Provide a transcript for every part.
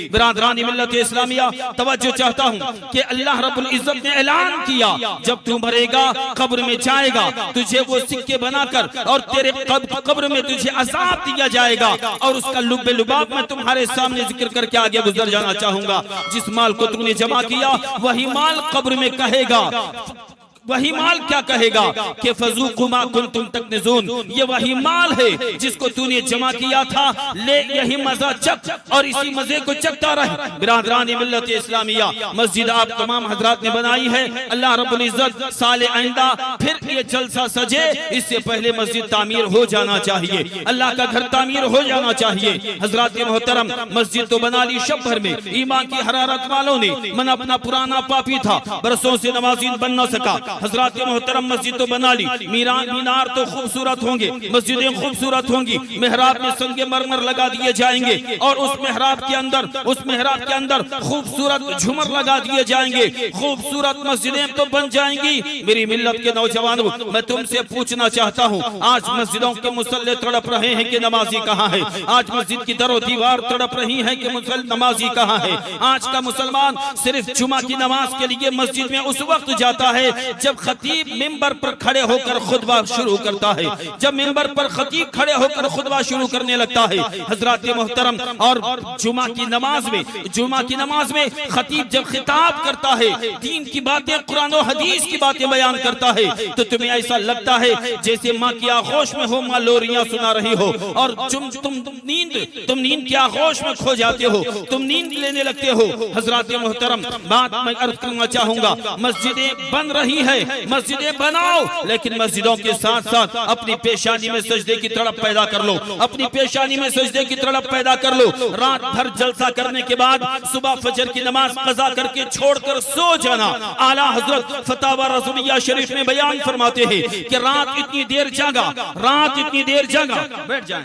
बिरादरान मिल्लत इस्लामिया, तवज्जो चाहता हूँ कि अल्लाह रब्बुल इज्जत ने ऐलान किया, जब तू मरेगा कब्र में जाएगा, तुझे वो सिक्के बनाकर और तेरे कब्र में तुझे अज़ाब दिया जाएगा। और उसका लुब्बे लुबाब मैं तुम्हारे सामने जिक्र करके आगे गुजर जाना चाहूंगा। जिस माल को तूने जमा किया वही माल कब्र में कहेगा, वही माल क्या कहेगा कि फज़ूक़ू मा कुंतुम तकनिज़ून, ये वही माल है जिसको तूने जमा किया था, ले यही मजा चख और इसी मजे को चखता रहे। बिरादरान मिल्लत इस्लामिया, मस्जिद आप तमाम हजरात ने बनाई है। अल्लाह रब्बुल इज्जत साले आइंदा फिर ये जलसा सजे, इससे पहले मस्जिद तामीर हो जाना चाहिए, अल्लाह का घर तामीर हो जाना चाहिए। हजरात मोहतरम, मस्जिद तो बना ली शब भर में, ईमान की हरारत वालों ने, मन अपना पुराना पापी था, बरसों से नमाज़ीन बन न सका। हजरात मोहतरम, मस्जिद तो बना ली, मीनार तो खूबसूरत होंगे, मस्जिदें खूबसूरत होंगी, मेहराब में संगे मरमर लगा दिए जाएंगे और उस मेहराब के अंदर खूबसूरत झुमर लगा दिए जाएंगे, खूबसूरत मस्जिदें तो बन जाएंगी। मेरी मिल्लत के नौजवानों, मैं तुमसे पूछना चाहता हूँ, आज मस्जिदों के मुसल्ले तड़प रहे हैं कि नमाजी कहाँ है? आज मस्जिद की दरो दीवार तड़प रही है कि नमाजी कहाँ है? आज का मुसलमान सिर्फ जुमा की नमाज के लिए मस्जिद में उस वक्त जाता है जब खतीब मिंबर पर खड़े होकर खुतबा शुरू करता है, जब मिंबर पर खतीब खड़े होकर खुतबा शुरू करने लगता है। हजरात मोहतरम, और जुमा की नमाज में खतीब जब खिताब करता है, दीन की बातें, कुरान और हदीस की बातें बयान करता है, तो तुम्हें ऐसा लगता है जैसे माँ की आगोश में हो, माँ लोरियां सुना रही हो और तुम नींद की आगोश में खो जाते हो, तुम नींद लेने लगते हो। हजरात मोहतरम, बात मैं अर्ज करना चाहूंगा, मस्जिदें बन रही है, मस्जिदें बनाओ, लेकिन मस्जिदों के साथ साथ अपनी पेशानी में सजदे की तड़प पैदा कर लो, अपनी पेशानी में सजदे की तड़प पैदा कर लो। रात भर जलसा करने के बाद सुबह फजर की नमाज कज़ा करके छोड़कर सो जाना। आला हजरत फतावा रसूलिया शरीफ में बयान फरमाते हैं कि रात इतनी देर जागा, बैठ जाएं,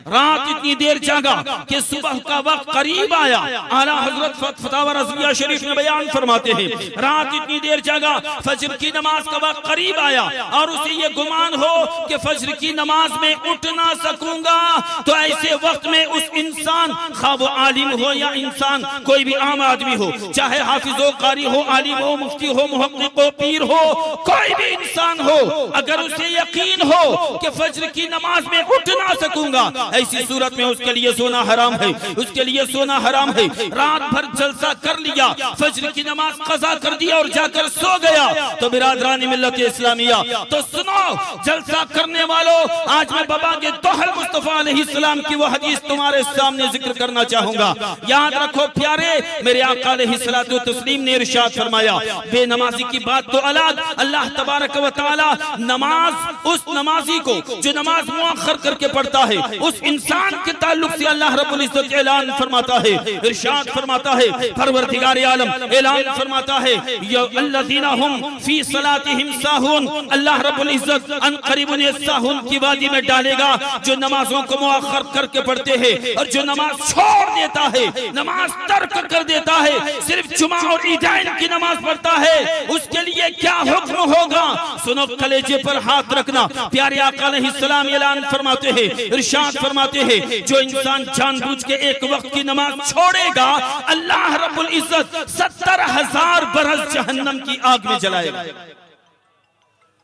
रात इतनी देर जागा कि सुबह का वक्त करीब आया। आला हजरत फतावा रसूलिया शरीफ में बयान फरमाते हैं, रात इतनी देर जागा, फजर की नमाज का वक्त करीब आया और उसे ये गुमान हो कि फजर की नमाज में उठ ना सकूंगा, तो ऐसे वक्त में उस इंसान, खा वो आलिम हो या इंसान, कोई भी आम आदमी हो, चाहे हाफिजो कारी हो, आलिम हो, मुफ्ती हो, मुहक्किक हो, पीर हो, कोई भी इंसान हो, अगर उसे यकीन हो कि फजर की नमाज में उठ ना सकूंगा, ऐसी सूरत में उसके लिए सोना हराम है, उसके लिए सोना हराम है। रात भर जलसा कर लिया, फजर की नमाज कज़ा कर दिया और जाकर सो गया, तो बिरादरान मिल्लत इस्लामिया, तो सुनो जलसा करने वालों, आज मैं बाबा के तोहल मुस्तफा अलैहिस्सलाम की वो हदीस तुम्हारे सामने जिक्र करना चाहूंगा। याद रखो प्यारे, मेरे आका अलैहिस्सलातु तस्लीम ने इरशाद फरमाया, बेनमाजी की बात तो अलग, अल्लाह तबारक व तआला नमाज, उस नमाजी को जो नमाज मुअख्खर करके पढ़ता है, उस इंसान के ताल्लुक से अल्लाह रब्बुल इज्जत ऐलान फरमाता है, इरशाद फरमाता है, परवरदिगार आलम ऐलान फरमाता है, या अल्लज़ीना हुम फी सलातिहिम साहून, अल्लाह रब्बुल इज्जत अन करीब उन्हें साहून की वादी में डालेगा, जो नमाजों को मुअख्खर करके पढ़ते हैं और जो नमाज छोड़ देता है, नमाज तर्क कर देता है, सिर्फ जुमा और ईदाइन की नमाज पढ़ता है, उसके लिए क्या हुक्म होगा? सुनो, कलेजे पर हाथ रखना। प्यारे आका अलैहिस्सलाम ऐलान फरमाते हैं, इरशाद फरमाते हैं, जो इंसान जानबूझ के एक वक्त की नमाज छोड़ेगा, अल्लाह रब्बुल इज्जत 70,000 बरस जहन्नम की आग में जलाएगा।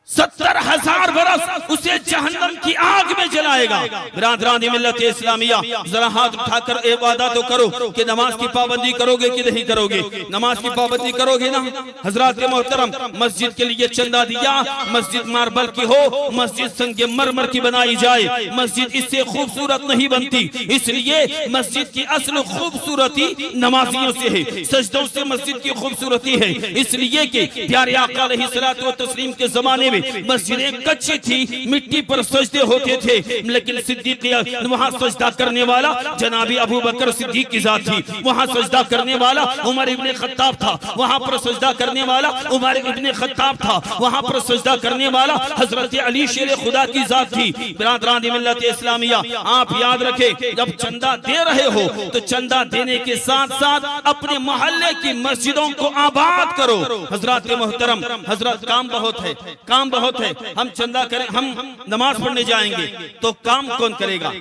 70,000 बरस उसे जहन्नम की आग में जलाएगा। बिरादरान मिल्लत इस्लामिया, जरा हाथ उठाकर एक वादा तो करो कि नमाज की पाबंदी करोगे कि नहीं करोगे? नमाज की पाबंदी करोगे ना? हजरात मोहतरम, मस्जिद के लिए चंदा दिया, मस्जिद मार्बल की हो, मस्जिद संगे मरमर की बनाई जाए, मस्जिद इससे खूबसूरत नहीं बनती, इसलिए मस्जिद की असल खूबसूरती नमाजियों से है, सजदों से मस्जिद की खूबसूरती है। इसलिए कि प्यारे आका अलैहिस्सलातु व तस्लीम के जमाने में मस्जिदें कच्ची थी, मिट्टी पर सजदे होते थे, लेकिन सिद्दीक वहां सजदा करने वाला जनाबी अबू बकर सिद्दीक की जात थी, वहां सजदा करने वाला उमर इब्ने खत्ताब था, वहां पर सजदा करने वाला उमर इब्ने खत्ताब था, वहां पर सजदा करने वाला हजरत अली शेर खुदा की जात थी। बिरादरान मिल्लत इस्लामिया, आप याद रखें, जब चंदा दे रहे हो तो चंदा देने के साथ साथ अपने मोहल्ले की मस्जिदों को आबाद करो। हजरत मोहतरम, हजरत काम बहुत है, काम बहुत है, हम चंदा करें, हम नमाज पढ़ने जाएंगे तो काम कौन करेगा?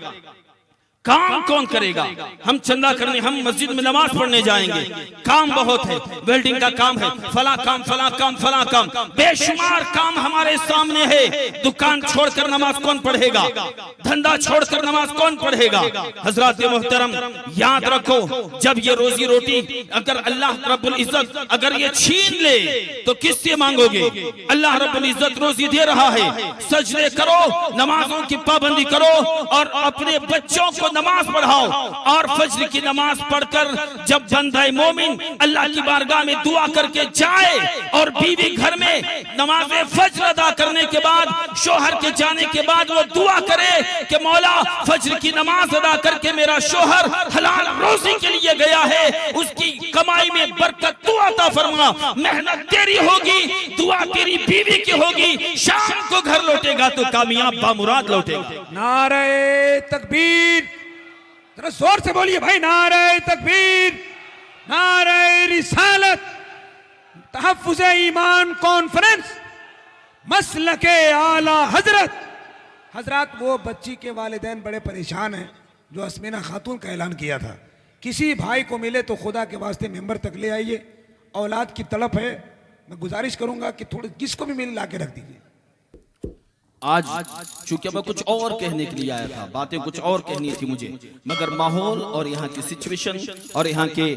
काम कौन करेगा? हम चंदा करने, हम मस्जिद में नमाज पढ़ने जाएंगे, काम बहुत है, वेल्डिंग का काम है, फला काम फला काम फला काम, बेशुमार काम हमारे सामने है। दुकान छोड़कर नमाज कौन पढ़ेगा? धंधा छोड़कर नमाज कौन पढ़ेगा? हजरत मोहतरम याद रखो, जब ये रोजी रोटी अगर अल्लाह रब्बुल इज्जत अगर ये छीन ले तो किससे मांगोगे? अल्लाह रब्बुल इज्जत रोजी दे रहा है, सजदे करो, नमाजों की पाबंदी करो और अपने बच्चों को नमाज पढ़ाओ। और फज्र की नमाज पढ़कर जब बंदा मोमिन अल्लाह की बारगाह में दुआ करके जाए और बीवी घर में नमाज फज्र अदा करने के बाद, शोहर के जाने के बाद वो दुआ करे कि मौला फज्र की नमाज अदा करके मेरा शोहर हलाल रोजी के लिए गया है, उसकी कमाई में बरकत तू अता फरमा, मेहनत तेरी होगी, दुआ तेरी बीवी की होगी, शाम को घर लौटेगा तो कामयाब बामुराद लौटेगा। नारे तकबीर, जरा जोर से बोलिए भाई, नारे तकबीर, नारे रिसालत। तहफ्फुज़ ईमान कॉन्फ्रेंस, मसलके आला हजरत। हजरत, वो बच्ची के वालिदैन बड़े परेशान हैं जो अस्मीना खातून का ऐलान किया था। किसी भाई को मिले तो खुदा के वास्ते मेंबर तक ले आइए, औलाद की तड़प है। मैं गुजारिश करूंगा कि थोड़ी किसको भी मिल ला के रख दीजिए। आज चूंकि मैं कुछ और कहने के लिए आया था, बातें कुछ और कहनी थी मुझे, मगर माहौल और यहाँ की सिचुएशन और यहाँ के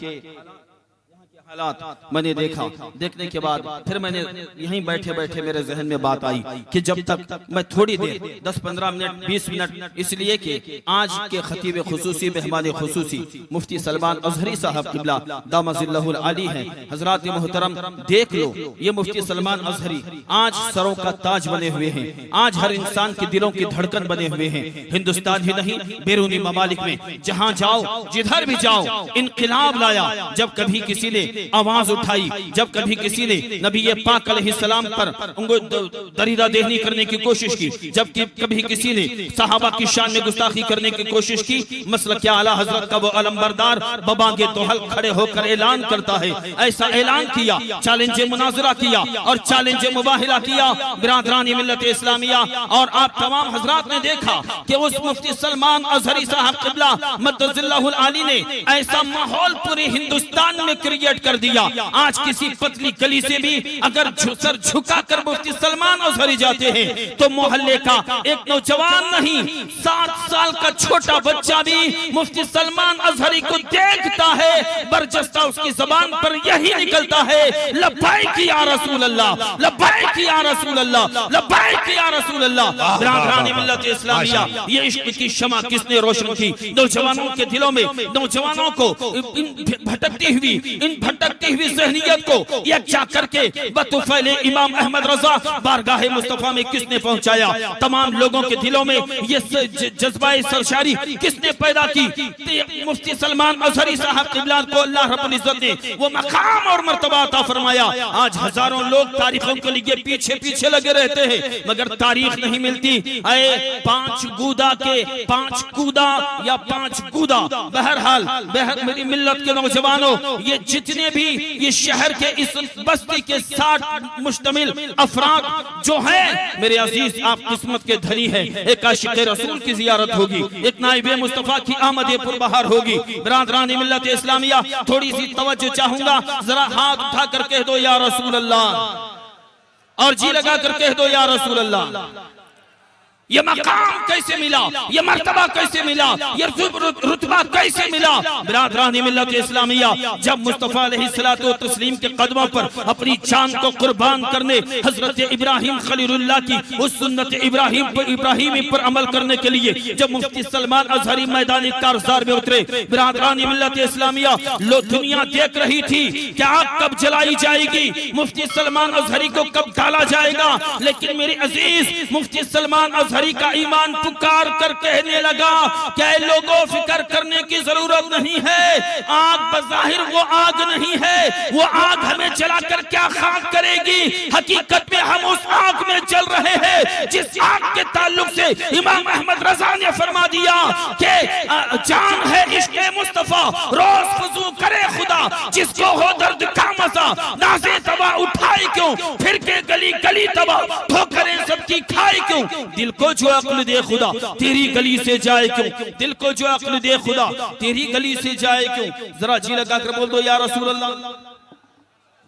हालात मैंने देखा, देखने के बाद फिर मैंने यहीं बैठे बैठे मेरे जहन में बात आई कि जब तक मैं थोड़ी देर 10-15 मिनट 20 मिनट, इसलिए कि आज के खतीब खुसूसी मेहमान खुसूसी मुफ्ती सलमान अजहरी साहब किबला दामजिल्लहुल आली हैं। हजरात मोहतरम देख लो, ये मुफ्ती सलमान अजहरी आज सरों का ताज बने हुए हैं, आज हर इंसान के दिलों की धड़कन बने हुए हैं। हिंदुस्तान ही नहीं, बैरूनी ममालिक में जहाँ जाओ, जिधर भी जाओ, इनकलाब लाया। जब कभी किसी ने आवाज उठाई, जब कभी किसी ने नबी पाक अलैहिस्सलाम पर उनको दरीदा देहनी करने की कोशिश की, जब कभी किसी ने सहाबा की शान में गुस्ताखी करने की कोशिश की, मसलक आला हजरत का वो अलमबरदार बबांगे तोहल खड़े होकर ऐलान करता है। ऐसा ऐलान किया, चैलेंज मुनाजरा किया और चैलेंज मुबाहिला किया बिरादरानी मिल्लत इस्लामिया। और आप तमाम हजरात ने देखा कि उस मुफ्ती सलमान अजहरी साहब किबला मद्दजिल्लहुल आली ने ऐसा माहौल पूरे हिंदुस्तान में क्रिएट कर दिया। आज किसी पतली गली से भी अगर सर झुकाकर मुफ्ती सलमान अजहरी जाते हैं तो मोहल्ले का एक नौजवान नहीं, 7 साल का छोटा बच्चा भी मुफ्ती सलमान अजहरी को देखता है, बरजस्ता उसकी जबान पर यही निकलता है, लब्बैक या रसूल अल्लाह, लब्बैक या रसूल अल्लाह, लब्बैक या रसूल अल्लाह। बिरादरानी मिल्लत इस्लामिया, ये इश्क की शमा किसने रोशन की? नौजवानों के दिलों में, नौजवानों को भटकती हुई ज़हनियत को यकजा करके बतुफ़ैले इमाम अहमद रज़ा बारगाह मुस्तफ़ा में किसने पहुंचाया? तमाम लोगों के दिलों में ये जज्बाए सरशारी किसने पैदा की? मुफ्ती सलमान अजहरी साहब क़िबला को अल्लाह रब्बुल इज़्ज़त ने वो मकाम और मर्तबा अता फरमाया। आज हजारों लोग तारीखों के लिए पीछे पीछे लगे रहते हैं, मगर तारीख नहीं मिलती। आए 5 गूदा के 5 कूदा या 5 गूदा, बहरहाल मेरी मिल्लत के नौजवानों, ये जितने भी ये शहर के इस बस्ती के 60 मुश्तमिल अफराद जो हैं, मेरे अजीज आप किस्मत के धनी हैं। एक आशिक रसूल की जियारत होगी, एक नाइबे मुस्तफा की आमद पुरबहार होगी। बिरादरानी मिल्लत इस्लामिया, थोड़ी सी तवज्जो चाहूंगा, जरा हाथ उठा कर कह दो या रसूल अल्लाह, और जी लगा कर कह दो या रसूल अल्लाह। ये मकाम कैसे मिला, ये मर्तबा कैसे मिला, ये रुतबा कैसे मिला? बिरादरानी मिल्लत इस्लामिया, जब मुस्तफा अलैहिस्सलातु व तस्लीम के कदमों पर अपनी जान को कुर्बान करने हजरत इब्राहिम खलीलुल्लाह की उस सुन्नत इब्राहिमी पर अमल करने के लिए जब मुफ्ती सलमान अजहरी मैदानी कारज़ार में उतरे, बिरादरानी मिल्लत इस्लामिया, लो दुनिया देख रही थी कि आग कब जलाई जाएगी, मुफ्ती सलमान अजहरी को कब डाला जाएगा। लेकिन मेरे अजीज, मुफ्ती सलमान अजहरी का ईमान पुकार कर कहने लगा क्या लोगों, फिक्र करने की जरूरत नहीं है, आग बज़ाहिर वो आग नहीं है, वो आग हमें जलाकर क्या खाक करेगी? हकीकत में हम उस आग में जल रहे हैं जिस आग के ताल्लुक से इमाम अहमद रज़ा ने फरमा दिया कि जान है इश्क़ मुस्तफा, रोज वज़ू करे खुदा, जिसको हो दर्द का मजा, नाज़े तवा उठाए क्यों, फिर के गली गली तबाह, ठोकरें सबकी खाए क्यों, दिल को जो अक्ल दे खुदा तेरी गली से जाए क्यों, दिल को जो अक्ल दे खुदा तेरी गली से जाए क्यों। जरा जी लगा कर बोल दो या रसूल अल्लाह।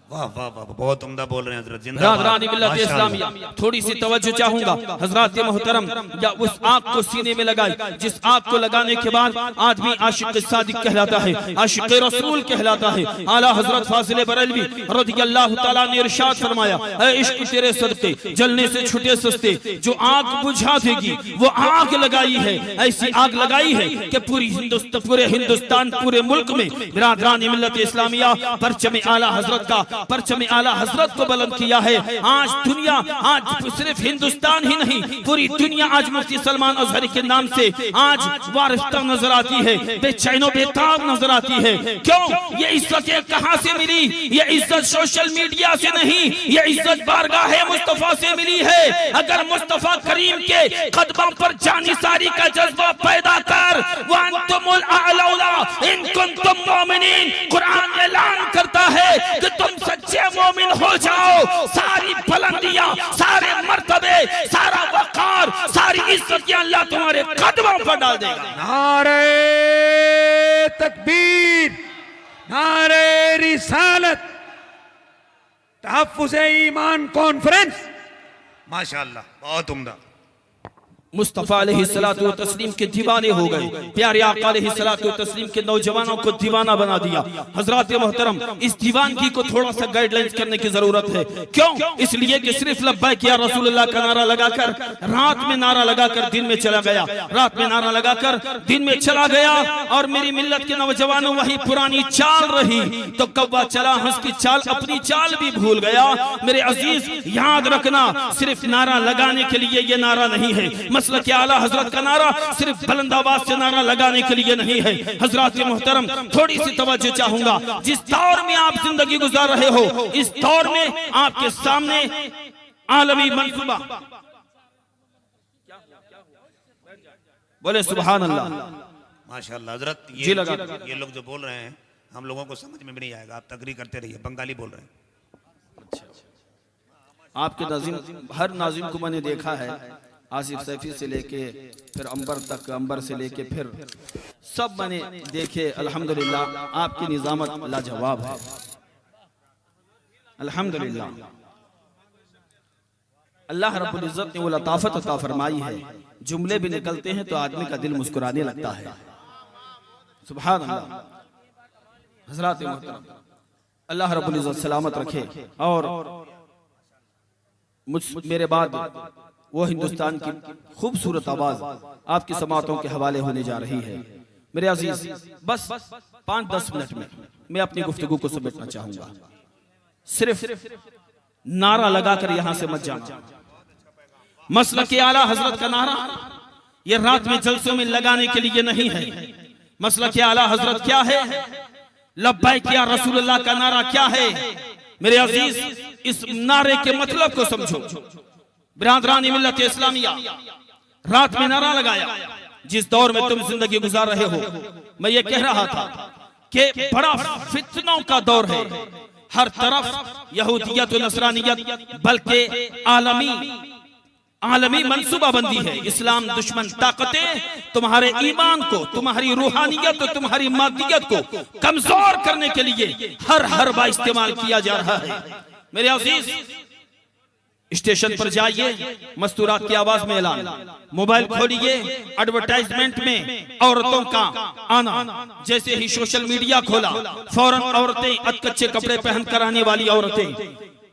वाह वाह वाह, बहुत उम्दा बोल रहे हैं हजरत, जिंदाबाद मिल्लत इस्लामिया। थोड़ी सी तवज्जो चाहूंगा हजरत मोहतरम, या उस आग को सीने में लगाई जिस आग को लगाने के बाद आदमी आशिक सादिक कहलाता है, आशिक रसूल कहलाता है। आला हजरत फाजिल बरेलवी रज़ियल्लाहु ताला ने इरशाद फरमाया, ऐ इश्क तेरे सदके जलने से छुटे सस्ते, जो आग बुझा देगी वो आग लगाई है, ऐसी आग लगाई है कि पूरे हिंदुस्तान पूरे मुल्क में बिरादरान मिल्लत इस्लामिया परचम आला हजरत का, परचम आला हजरत को बुलंद किया है। आज दुनिया, आज सिर्फ हिंदुस्तान ही नहीं पूरी दुनिया आज मुफ्ती सलमान अजहरी के नाम से आज वारिफ्ता नजर आती है, बेचैनो बेताब नजर आती है। क्यों? ये इज्जत कहां से मिली? ये इज्जत सोशल मीडिया से नहीं, ये इज्जत बारगाह मुस्तफा से मिली है। अगर मुस्तफा करीम के कदमों पर जानिसारी का जज्बा पैदा कर, वअंतुमुल अअलौना इन कुंतुम मोमिनीन, कुरान ऐलान करता है कि तुम सच्चे मोमिन हो जाओ, सारी बुलंदियां, सारे मर्तबे, सारा वकार, सारी इज्जतियां अल्लाह तुम्हारे कदमों पर डाल देगा। नारे तकबीर, नारे रिसालत, तहफ्फुज़ ईमान कॉन्फ्रेंस। माशाअल्लाह, बहुत उम्दा। मुस्तफा अलैहिस्सलातु व तस्लीम के दीवाने हो गए, प्यारे आका अलैहिस्सलातु व तस्लीम के नौजवानों को दीवाना बना दिया। हजरात मोहतरम, इस दीवानगी को थोड़ा सा गाइडलाइंस करने की जरूरत है। क्यों? इसलिए कि सिर्फ लब्बैक या रसूलुल्लाह का नारा लगाकर, रात में नारा लगाकर दिन में चला गया, रात में नारा लगाकर दिन में चला गया, और मेरी मिल्लत के नौजवानों वही पुरानी चाल रही तो कौवा चला हंस की चाल, अपनी चाल भी भूल गया। मेरे अजीज याद रखना, सिर्फ नारा लगाने के लिए ये नारा नहीं है, मसलक आला हजरत का नारा सिर्फ बुलंद आवाज से नारा लगाने के लिए नहीं है। हजरत मोहतरम, थोड़ी सी तवज्जो चाहूंगा। जिस दौर में आप जिंदगी गुजार रहे हो, इस दौर में आपके सामने आलमी मंसूबा, बोले सुभान अल्लाह। माशाअल्लाह हजरत, ये लोग जो बोल रहे हैं हम लोगों को समझ में भी नहीं आएगा, आप तकरीर करते रहिए। बंगाली बोल रहे हैं। आपके नाज़िम, हर नाज़िम को मैंने देखा है, आसिफ सैफी से लेके फिर अंबर तक, अंबर से लेके फिर सब मैंने देखे। अल्हम्दुलिल्लाह आपकी निजामत लाजवाब है, अल्हम्दुलिल्लाह। अल्लाह रब्बुल इज्जत ने वो लताफत अता फरमाई है, जुमले भी निकलते हैं तो आदमी का दिल मुस्कुराने लगता है। सुभान अल्लाह। हज़रात मोहतरम, अल्लाह रब्बुल इज्जत सलामत रखे। और मेरे बाद वो हिंदुस्तान की खूबसूरत आवाज आपकी समातों के हवाले होने जा रही है। मेरे अजीज, बस 5-10 मिनट में मैं अपनी गुफ्तगू को समेटना चाहूंगा। सिर्फ नारा लगाकर यहां से मत जाना। मसलक आला हजरत का नारा ये रात में जलसों में लगाने के लिए नहीं है। मसलक आला हजरत क्या है? लब्बैक या रसूलुल्लाह का नारा क्या है? मेरे अजीज, इस नारे के मतलब को समझो। बिरादरान मिल्लत इस्लामिया, रात में नारा लगाया। जिस दौर में तुम जिंदगी गुजार रहे हो, मैं ये कह रहा था कि बड़ा फितनों का दौर है। हर तरफ यहूदियत और नसरानियत, बल्कि आलमी मंसूबाबंदी है। इस्लाम दुश्मन ताकतें तुम्हारे ईमान को, तुम्हारी रूहानियत और तुम्हारी मादियत को कमजोर करने के लिए हर बार इस्तेमाल किया जा रहा है। मेरे अजीज, स्टेशन पर जाइए, मस्तूरात की आवाज में ऐलान, मोबाइल खोलिए, एडवर्टाइजमेंट में औरतों का आना। जैसे ही सोशल मीडिया खोला, फौरन औरतें, अधकच्चे कपड़े पहनकर आने वाली औरतें।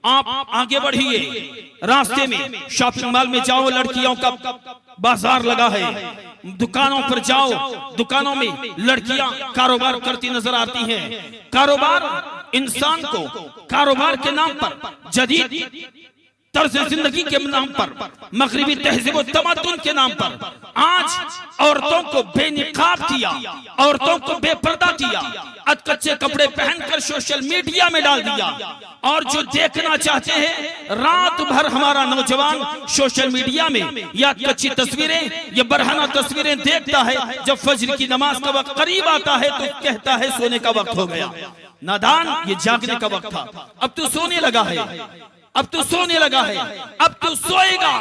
आप आगे बढ़िए, रास्ते में शॉपिंग मॉल में जाओ, लड़कियों का बाजार लगा है। दुकानों पर जाओ, दुकानों में लड़कियां कारोबार करती नजर आती हैं। कारोबार इंसान को कारोबार के नाम पर, जदीद तर्ज जिंदगी के नाम पर, मगरिबी तहजीब व तमद्दुन के नाम पर आज औरतों को बेनिकाब किया, औरतों को बेपर्दा किया, अधकच्चे कपड़े पहनकर सोशल मीडिया में डाल दिया। और जो देखना चाहते हैं, रात भर हमारा नौजवान सोशल मीडिया में या कच्ची तस्वीरें, या बरहना तस्वीरें देखता है। जब फज्र की नमाज का वक्त करीब आता है तो कहता है सोने का वक्त हो गया। नादान, ये जागने का वक्त था, अब तो सोने लगा है। अब तू सोने लगा है, अब तू सोएगा।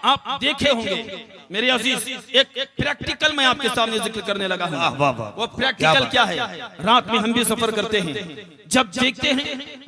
आप देखे होंगे मेरे अजीज, एक प्रैक्टिकल मैं आपके सामने जिक्र करने लगा हूं। वो प्रैक्टिकल क्या है? रात में हम भी सफर करते हैं, जब देखते हैं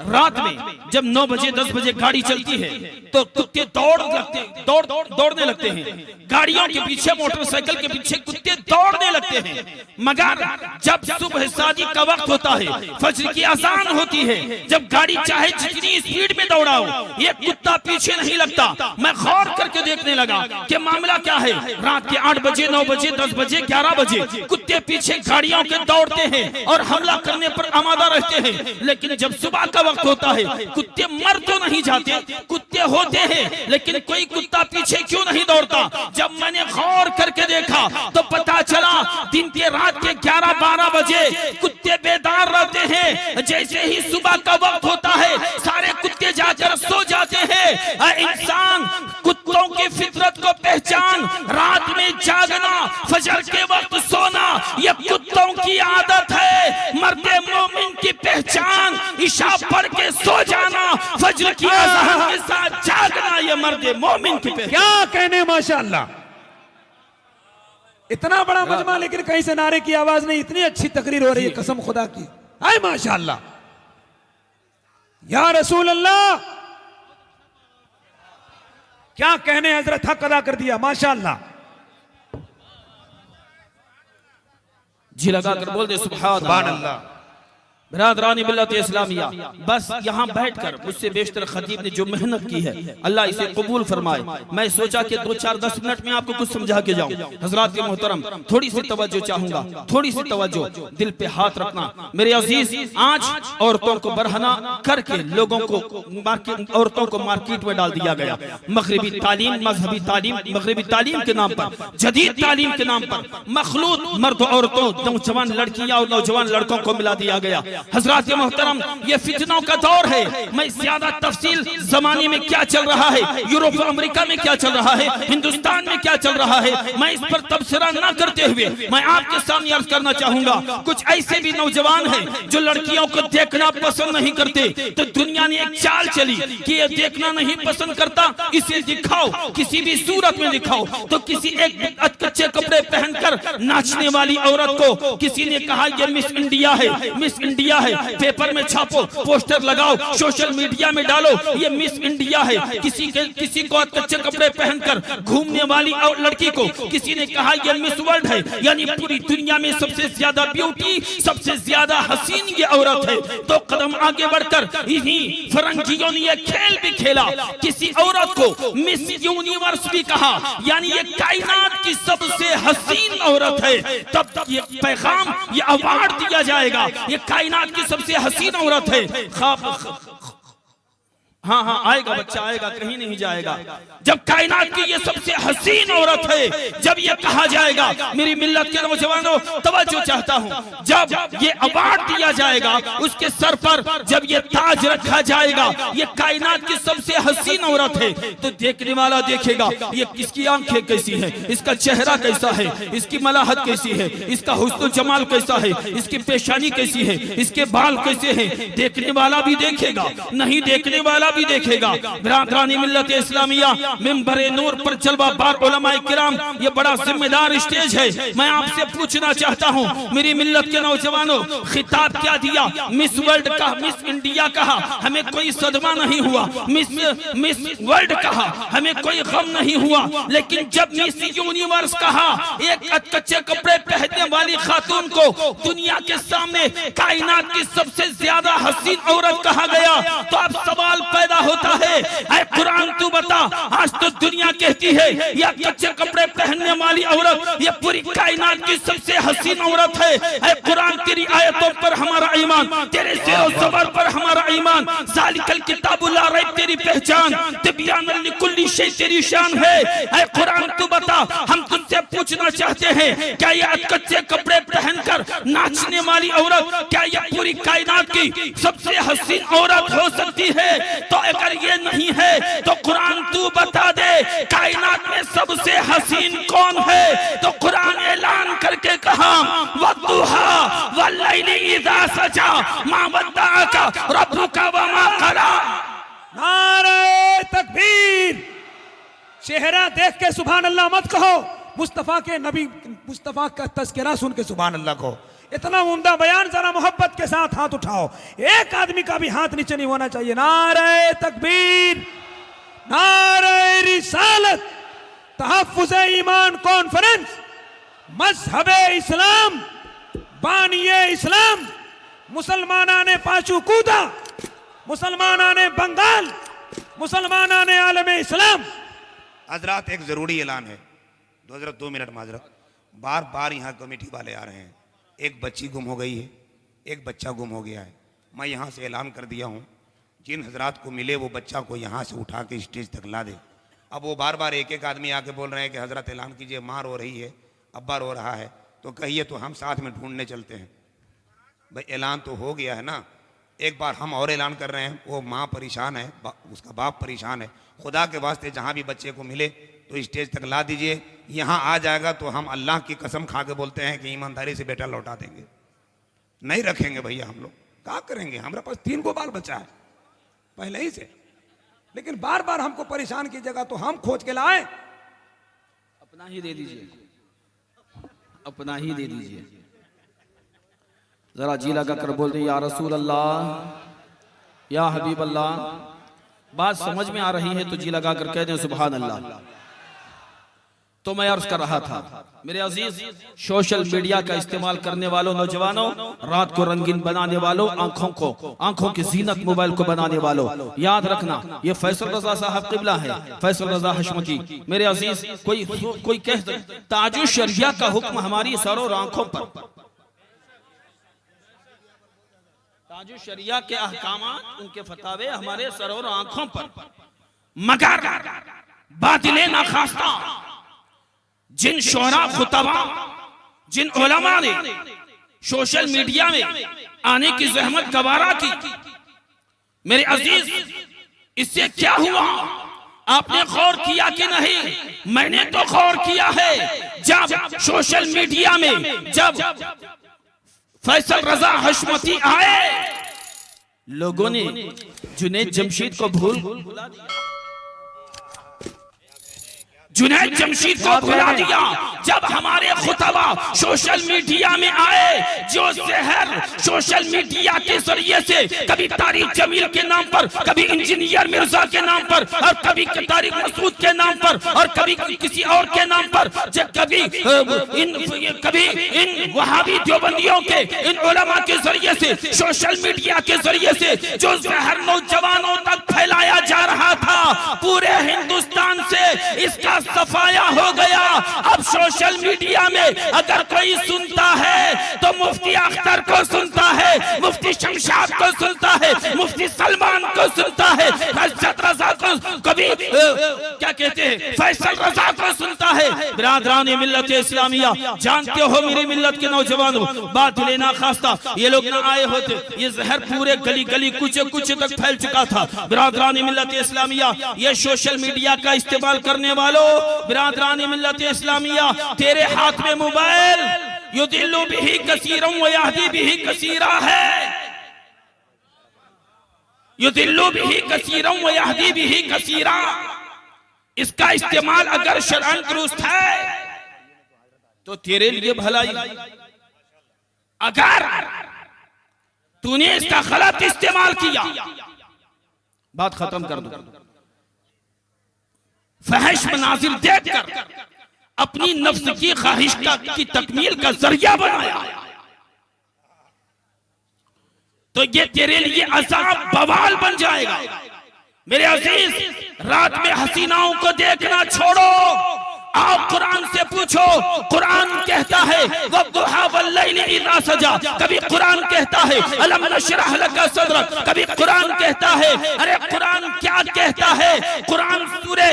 रात में जब 9 बजे 10 बजे गाड़ी चलती है तो कुत्ते दौड़ने लगते हैं। गाड़ियों के पीछे, मोटरसाइकिल के पीछे कुत्ते दौड़ने लगते हैं। मगर जब सुबह शादी का वक्त होता है, फजर की अजान होती है, जब गाड़ी चाहे जितनी स्पीड में दौड़ाओ, ये कुत्ता पीछे नहीं लगता। मैं गौर करके देखने लगा कि मामला क्या है। रात के 8 बजे 9 बजे 10 बजे 11 बजे कुत्ते पीछे गाड़ियों के दौड़ते हैं और हमला करने पर आमादा रहते हैं। लेकिन जब सुबह का वक्त होता है, कुत्ते मर तो नहीं जाते, कुत्ते होते हैं, लेकिन कोई कुत्ता पीछे क्यों नहीं दौड़ता? जब मैंने गौर करके देखा तो पता चला दिन के रात के 11-12 बजे कुत्ते बेदार रहते हैं। जैसे ही सुबह का वक्त होता है, सारे कुत्ते जाकर सो जाते हैं। इंसान कुत्तों की फितरत को पहचान, रात में जागना, फजर के वक्त सोना, ये कुत्तों की आदत है। मर्दे मोमिन की पहचान इशा पढ़ के सो जाना, फजर की अज़ान के साथ जागना, ये मर्दे मोमिन की पहचान। क्या कहने, माशाअल्लाह। इतना बड़ा मजमा, लेकिन कहीं से नारे की आवाज नहीं। इतनी अच्छी तकरीर हो रही है, कसम खुदा की। आए माशाअल्लाह, या रसूल अल्लाह, क्या कहने, हजरत हक अदा कर दिया, माशाअल्लाह। जी लगाकर बोल दे सुभान अल्लाह। बिरादरानी मिल्लत इस्लामिया, बस यहाँ बैठकर मुझसे बेशतर खतीब ने जो मेहनत की है, अल्लाह इसे कबूल फरमाए। मैं सोचा कि 2-4-10 मिनट में आपको कुछ समझा के जाऊं। हजरात के मोहतरम, थोड़ी सी तवज्जो चाहूंगा, थोड़ी सी तवज्जो, दिल पे हाथ रखना मेरे अजीज। आज औरतों को बरहना करके लोगों को औरतों को मार्केट में डाल दिया गया। मगरिबी तालीम, मजहबी तालीम, मगरिबी तालीम के नाम पर, जदीद तालीम के नाम पर मखलूत मर्द औरतों, नौजवान लड़कियां और नौजवान लड़कों को मिला दिया गया। हजरात के मोहतरम, ये फितनों का दौर है। मैं ज्यादा तफसील जमाने में क्या चल रहा है, यूरोप और अमेरिका में क्या चल रहा है, हिंदुस्तान में क्या चल रहा है, मैं इस पर तबसरा न करते हुए मैं आपके सामने अर्ज करना चाहूंगा। कुछ ऐसे भी नौजवान हैं जो लड़कियों को देखना पसंद नहीं करते, तो दुनिया ने एक चाल चली कि ये देखना नहीं पसंद करता, इसे दिखाओ, किसी भी सूरत में दिखाओ। तो किसी एक कच्चे कपड़े पहनकर नाचने वाली औरत को किसी ने कहा ये मिस इंडिया है, मिस इंडिया है, पेपर में छापो, पोस्टर लगाओ, सोशल मीडिया में डालो, ये मिस इंडिया है। किसी को कच्चे कपड़े पहनकर घूमने वाली और लड़की को किसी ने कहा ये मिस वर्ल्ड है, यानी पूरी दुनिया में सबसे ज्यादा ब्यूटी, सबसे ज्यादा हसीन ये औरत है। तो कदम आगे बढ़कर इन्हीं फरंगियों ने ये खेल भी खेला, किसी औरत को मिस यूनिवर्स भी कहा, यानी ये कायनात की सबसे हसीन औरत है। तब तक ये पैगाम, ये अवार्ड दिया जाएगा, ये कायनात की सबसे हसीन औरत है। हाँ आएगा बच्चा, आएगा, कहीं नहीं जाएगा। जब कायनात की ये सबसे हसीन औरत है, जब ये कहा जाएगा, मेरी मिल्लत के नौजवानों तवज्जो चाहता हूँ, जब ये अवार्ड दिया जाएगा, उसके सर पर जब ये ताज रखा जाएगा, ये कायनात की सबसे हसीन औरत है, तो देखने वाला देखेगा ये किसकी आंखें कैसी है, इसका चेहरा कैसा है, इसकी मलाहत कैसी है, इसका हुस्न जमाल कैसा है, इसकी पेशानी कैसी है, इसके बाल कैसे हैं। देखने वाला भी देखेगा, नहीं देखने वाला भी देखेगा। बिरादरानी मिल्लत इस्लामिया, मिंबरे नूर पर जलवा बार उलमाए किराम, ये बड़ा जिम्मेदार स्टेज है। मैं आपसे पूछना चाहता हूँ, मेरी मिल्लत के नौजवानों, खिताब क्या दिया? मिस वर्ल्ड का, मिस इंडिया कहा, हमें कोई सदमा नहीं हुआ। मिस वर्ल्ड कहा, हमें कोई गम नहीं हुआ। लेकिन जब मिस यूनिवर्स कहा, एक कच्चे कपड़े पहनने वाली खातून को दुनिया के सामने कायनात की सबसे ज्यादा हसीन औरत कहा गया, तो अब सवाल पैदा होता है, ऐ कुरान तू बता, आज तो दुनिया कहती है यह कच्चे कपड़े पहनने वाली औरत ये पूरी कायनात की सबसे हसीन औरत है। ऐ कुरान, तेरी आयतों पर हमारा ईमान, तेरे ज़ेरो ज़बर पर हमारा ईमान, ज़ालिकल किताबु ला रैब तेरी पहचान, तिब्यानन लिकुल्ली शै तेरी शान है। ऐ कुरान तू बता, हम तुझसे पूछना चाहते हैं, क्या यह कच्चे कपड़े पहनकर नाचने वाली औरत, क्या यह पूरी कायनात की सबसे हसीन औरत हो सकती है? तो अगर ये नहीं है तो कुरान तू बता दे, कायनात में सबसे हसीन कौन है? तो कुरान ऐलान करके कहा, वद्दुहा वल्लैलि इज़ा सजा मा वद्दअका रब्बुका व मा क़ला। नारे तकबीर। चेहरा देख के सुभान अल्लाह मत कहो, मुस्तफा के नबी मुस्तफा का तज़किरा सुन के सुभान अल्लाह कहो। इतना उम्दा बयान, जरा मोहब्बत के साथ हाथ उठाओ, एक आदमी का भी हाथ नीचे नहीं होना चाहिए। नारे तकबीर, नारे रिसालत, तहफ्फुज़ ईमान कॉन्फ्रेंस, मजहब इस्लाम, बानिए इस्लाम, मुसलमाना ने पांचू कूदा, मुसलमाना ने बंगाल, मुसलमाना ने आलम इस्लाम। हजरत एक जरूरी ऐलान है, हजरत 2 मिनट माजरत। बार बार यहाँ कमेटी वाले आ रहे हैं, एक बच्ची गुम हो गई है, एक बच्चा गुम हो गया है। मैं यहाँ से ऐलान कर दिया हूँ, जिन हजरात को मिले वो बच्चा को यहाँ से उठा के स्टेज तक ला दे। अब वो बार बार एक एक आदमी आके बोल रहे हैं कि हजरत ऐलान कीजिए, माँ रो रही है, अब्बा रो रहा है, तो कहिए तो हम साथ में ढूंढने चलते हैं। भाई ऐलान तो हो गया है ना, एक बार हम और ऐलान कर रहे हैं। वो माँ परेशान है, उसका बाप परेशान है, खुदा के वास्ते जहाँ भी बच्चे को मिले तो स्टेज तक ला दीजिए। यहाँ आ जाएगा तो हम अल्लाह की कसम खा के बोलते हैं कि ईमानदारी से बेटा लौटा देंगे। नहीं रखेंगे भैया, हम लोग क्या करेंगे, हमारे पास 3 को बाल बचा है पहले ही से, लेकिन बार बार हमको परेशान कीजिएगा तो हम खोज के लाए। अपना ही दे दीजिए, अपना ही दे दीजिए। जरा जी लगा कर बोल दे, या रसूल अल्लाह, या हबीब अल्लाह। बात समझ में आ रही है तो जी लगा कर कह दें सुभान अल्लाह। तो मैं अर्ज कर रहा था, मेरे अजीज, सोशल मीडिया का इस्तेमाल करने वालों नौजवानों, रात को रंगीन बनाने वालों, आंखों की जीनत मोबाइल को बनाने वालों, याद रखना ये फैसल रजा साहब किबला है, फैसल रजा हशमती। मेरे अजीज, कोई कह ताजु शरिया का हुक्म हमारी सर और आंखों पर, ताजु शरिया के अहकामात, उनके फतावे हमारे सर और आंखों पर, मगर बातिले ना खास्ता जिन शोरा खुतबा, जिन उलमा ने सोशल मीडिया में आने की जहमत गवारा की, मेरे अजीज, इससे क्या हुआ आपने गौर किया कि नहीं? मैंने तो गौर किया है। जब सोशल मीडिया में जब फैसल रजा हशमती आए, लोगों ने जुनैद जमशीद को भुला दिया, जुनैद जमशीद को भुला दिया। जब हमारे खुतबा सोशल मीडिया में आए, जो जहर सोशल मीडिया के जरिए से कभी तारिक जमील के नाम पर, कभी इंजीनियर मिर्जा के नाम पर, और कभी तारिक मसूद के नाम पर, और कभी किसी और के नाम पर, जब कभी इन वहाबी देवबंदियों के, इन उलमा के जरिए से, सोशल मीडिया के जरिए से जो जहर नौजवानों तक फैलाया जा रहा था, पूरे हिंदुस्तान से इसका सफाया हो गया। अब सोशल मीडिया में अगर कोई सुनता है तो मुफ्ती अख्तर को सुनता है, मुफ्ती शमशाद को सुनता है, मुफ्ती सलमान को सुनता है, फैसल रजा को, कभी क्या कहते हैं, फैसल रजा को सुनता है। बिरादरान मिल्लत इस्लामिया, जानते हो मेरी मिल्लत के नौजवानों, बात लेना खास्ता ये लोग ना आए होते, ये जहर पूरे गली गली कुछ कुछ तक फैल चुका था। बिरादरान मिल्लत इस्लामिया, ये सोशल मीडिया का इस्तेमाल करने वालों, बिरादरान मिल्लत इस्लामिया, तेरे हाथ में मोबाइल, युदिल्लु बिही कसीरन व यहदी बिही कसीरा है, युदिल्लु बिही कसीरन व यहदी बिही कसीरा। इसका इस्तेमाल अगर शरअन दुरुस्त है तो तेरे लिए भलाई, अगर तूने इसका गलत इस्तेमाल किया, बात खत्म कर दो, फहश मनाजिर देखकर अपनी नफ्स की ख्वाहिश की तकमील का जरिया बनाया, तो ये तेरे लिए अजाब बवाल बन जाएगा। मेरे अजीज, रात में हसीनाओं को देखना छोड़ो, आप कुरान से पूछो। कुरान कहता है वद्दुहा वल्लैलि इज़ा सजा, कभी कुरान कहता है अलम नशरह लका सदरक, कभी कुरान कहता है, अरे कुरान क्या कहता है? कुरान सूरे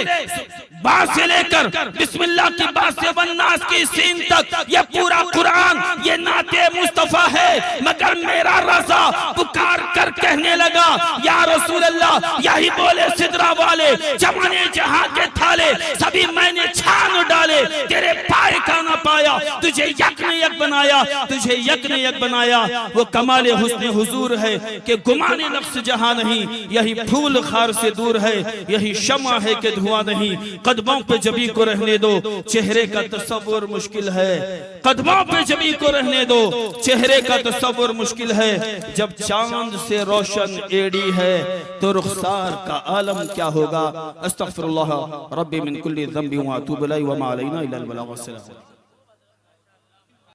बात से लेकर बिस्मिल्लाह की बात से वन्नास की सीन तक ये पूरा कुरान ये नाते मुस्तफा है। मगर मेरा रज़ा पुकार कर कहने लगा या रसूल अल्लाह, यही बोले सिदरा वाले, जमाने जहां के थाले सभी मैंने छान डाले, तेरे पाए का ना पाया, तुझे यक ने यक बनाया, तुझे यक ने यक बनाया। वो कमाल हुस्न हुजूर है कि गुमाने नफ्स जहां नहीं, यही फूल खार से दूर है, यही शमा है कि धुआं नहीं। कदमों पे जबी को रहने दो, चेहरे का तस्वुर मुश्किल है। कदमों पे जबी को रहने दो, चेहरे का तस्वुर मुश्किल है। जब चांद से रोशन एड़ी है तो रुखसार का आलम क्या होगा। अस्तगफिरुल्लाह रब्बी मिन कुल्ली ज़ंबि व अतूबु इलैहि व मा अलैना इल्ला अल बलाग।